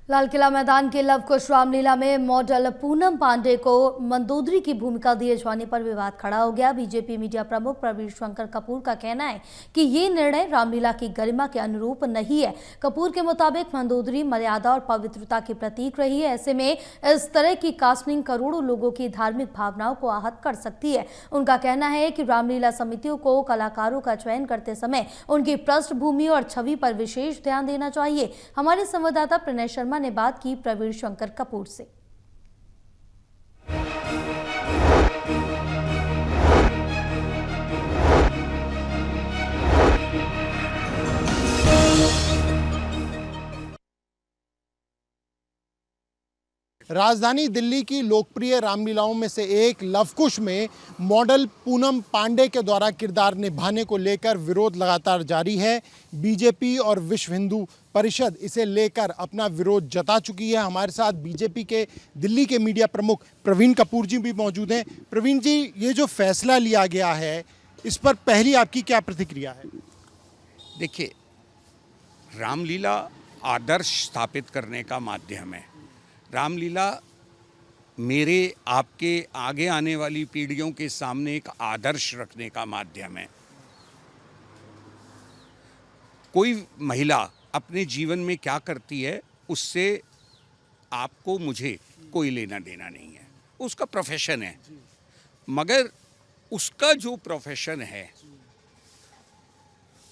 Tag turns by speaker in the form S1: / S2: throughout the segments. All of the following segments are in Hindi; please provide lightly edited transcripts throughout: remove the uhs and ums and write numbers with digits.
S1: लाल किला मैदान के लव कुश रामलीला में मॉडल पूनम पांडे को मंदोदरी की भूमिका दिए जाने पर विवाद खड़ा हो गया। बीजेपी मीडिया प्रमुख प्रवीण शंकर कपूर का कहना है कि ये निर्णय रामलीला की गरिमा के अनुरूप नहीं है। कपूर के मुताबिक मंदोदरी मर्यादा और पवित्रता की प्रतीक रही है। ऐसे में इस तरह की कास्टिंग करोड़ों लोगों की धार्मिक भावनाओं को आहत कर सकती है। उनका कहना है कि रामलीला समितियों को कलाकारों का चयन करते समय उनकी पृष्ठभूमि और छवि पर विशेष ध्यान देना चाहिए। हमारे संवाददाता प्रणय शर्मा ने बात की प्रवीण शंकर कपूर से।
S2: राजधानी दिल्ली की लोकप्रिय रामलीलाओं में से एक लवकुश में मॉडल पूनम पांडे के द्वारा किरदार निभाने को लेकर विरोध लगातार जारी है। बीजेपी और विश्व हिंदू परिषद इसे लेकर अपना विरोध जता चुकी है। हमारे साथ बीजेपी के दिल्ली के मीडिया प्रमुख प्रवीण कपूर जी भी मौजूद हैं। प्रवीण जी, ये जो फैसला लिया गया है, इस पर पहली आपकी क्या प्रतिक्रिया है?
S3: देखिए, रामलीला आदर्श स्थापित करने का माध्यम है। रामलीला मेरे आपके आगे आने वाली पीढ़ियों के सामने एक आदर्श रखने का माध्यम है। कोई महिला अपने जीवन में क्या करती है, उससे आपको मुझे कोई लेना देना नहीं है। उसका प्रोफेशन है, मगर उसका जो प्रोफेशन है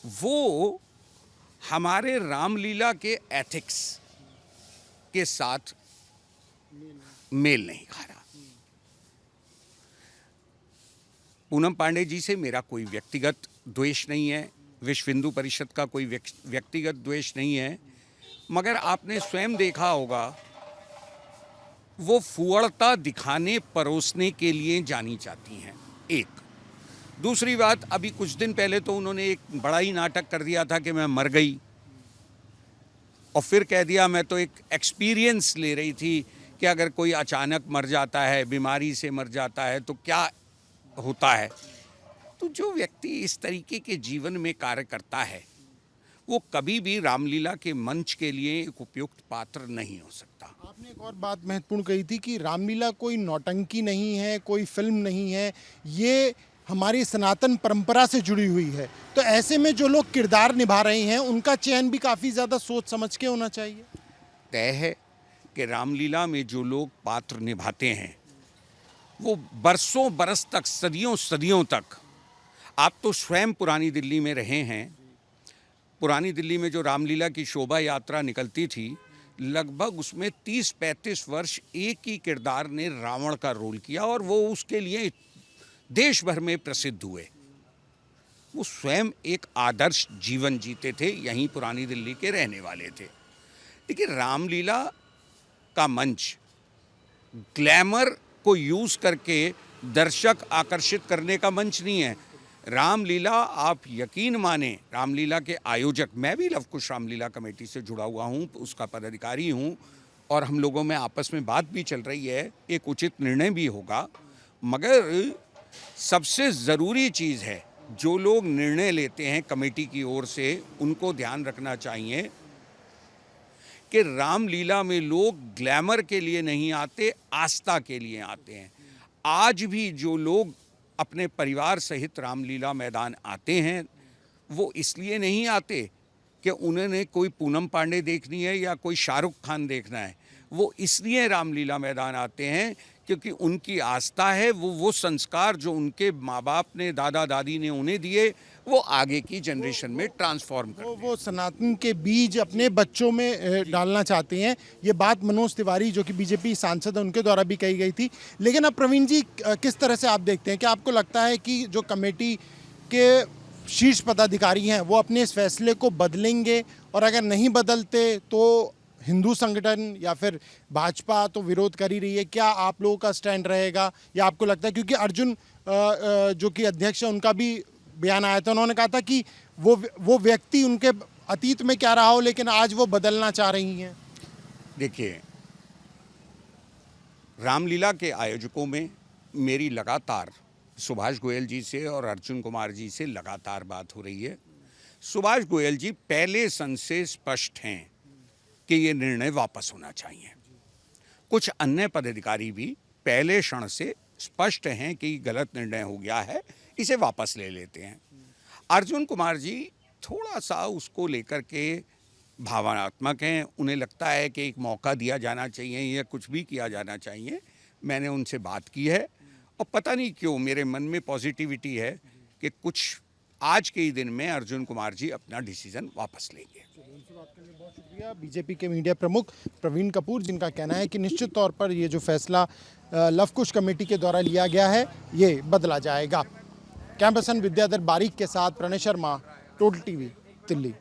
S3: वो हमारे रामलीला के एथिक्स के साथ मेल नहीं खा रहा। पूनम पांडे जी से मेरा कोई व्यक्तिगत द्वेष नहीं है, विश्व हिंदू परिषद का कोई व्यक्तिगत द्वेष नहीं है, मगर आपने स्वयं देखा होगा वो फुअड़ता दिखाने परोसने के लिए जानी जाती हैं। एक दूसरी बात, अभी कुछ दिन पहले तो उन्होंने एक बड़ा ही नाटक कर दिया था कि मैं मर गई, और फिर कह दिया मैं तो एक एक्सपीरियंस ले रही थी कि अगर कोई अचानक मर जाता है, बीमारी से मर जाता है तो क्या होता है। तो जो व्यक्ति इस तरीके के जीवन में कार्य करता है वो कभी भी रामलीला के मंच के लिए एक उपयुक्त पात्र नहीं हो सकता।
S2: आपने एक और बात महत्वपूर्ण कही थी कि रामलीला कोई नौटंकी नहीं है, कोई फिल्म नहीं है, ये हमारी सनातन परंपरा से जुड़ी हुई है। तो ऐसे में जो लोग किरदार निभा रहे हैं उनका चयन भी काफ़ी ज़्यादा सोच समझ के होना चाहिए।
S3: तय है कि रामलीला में जो लोग पात्र निभाते हैं वो बरसों बरस तक, सदियों सदियों तक, आप तो स्वयं पुरानी दिल्ली में रहे हैं। पुरानी दिल्ली में जो रामलीला की शोभा यात्रा निकलती थी, लगभग उसमें 30-35 वर्ष एक ही किरदार ने रावण का रोल किया और वो उसके लिए देश भर में प्रसिद्ध हुए। वो स्वयं एक आदर्श जीवन जीते थे, यहीं पुरानी दिल्ली के रहने वाले थे। लेकिन रामलीला का मंच ग्लैमर को यूज करके दर्शक आकर्षित करने का मंच नहीं है। रामलीला, आप यकीन माने, रामलीला के आयोजक, मैं भी लवकुश रामलीला कमेटी से जुड़ा हुआ हूँ, उसका पदाधिकारी हूँ, और हम लोगों में आपस में बात भी चल रही है, एक उचित निर्णय भी होगा। मगर सबसे ज़रूरी चीज़ है, जो लोग निर्णय लेते हैं कमेटी की ओर से, उनको ध्यान रखना चाहिए कि रामलीला में लोग ग्लैमर के लिए नहीं आते, आस्था के लिए आते हैं। आज भी जो लोग अपने परिवार सहित रामलीला मैदान आते हैं वो इसलिए नहीं आते कि उन्होंने कोई पूनम पांडे देखनी है या कोई शाहरुख खान देखना है। वो इसलिए रामलीला मैदान आते हैं क्योंकि उनकी आस्था है, वो संस्कार जो उनके माँ बाप ने, दादा दादी ने उन्हें दिए, वो आगे की जनरेशन में ट्रांसफॉर्म कर
S2: वो सनातन के बीज अपने बच्चों में डालना चाहते हैं। ये बात मनोज तिवारी, जो कि बीजेपी सांसद है, उनके द्वारा भी कही गई थी। लेकिन अब प्रवीण जी, किस तरह से आप देखते हैं, क्या आपको लगता है कि जो कमेटी के शीर्ष पदाधिकारी हैं वो अपने इस फैसले को बदलेंगे, और अगर नहीं बदलते तो हिंदू संगठन या फिर भाजपा तो विरोध कर ही रही है, क्या आप लोगों का स्टैंड रहेगा? या आपको लगता है, क्योंकि अर्जुन जो कि अध्यक्ष है, उनका भी बयान आया था, उन्होंने कहा था कि वो व्यक्ति उनके अतीत में क्या रहा हो लेकिन आज वो बदलना चाह रही हैं।
S3: देखिए, रामलीला के आयोजकों में मेरी लगातार सुभाष गोयल जी से और अर्जुन कुमार जी से लगातार बात हो रही है। सुभाष गोयल जी पहले सन से स्पष्ट हैं कि ये निर्णय वापस होना चाहिए। कुछ अन्य पदाधिकारी भी पहले क्षण से स्पष्ट हैं कि गलत निर्णय हो गया है, इसे वापस ले लेते हैं। अर्जुन कुमार जी थोड़ा सा उसको लेकर के भावनात्मक हैं, उन्हें लगता है कि एक मौका दिया जाना चाहिए या कुछ भी किया जाना चाहिए। मैंने उनसे बात की है और पता नहीं क्यों मेरे मन में पॉजिटिविटी है कि कुछ आज के ही दिन में अर्जुन कुमार जी अपना डिसीजन वापस लेंगे।
S2: उनसे बात करने बहुत शुक्रिया। बीजेपी के मीडिया प्रमुख प्रवीण कपूर, जिनका कहना है कि निश्चित तौर पर ये जो फैसला लवकुश कमेटी के द्वारा लिया गया है ये बदला जाएगा। कैमरा पर्सन विद्याधर बारीक के साथ प्रणय शर्मा, टोटल टीवी, दिल्ली।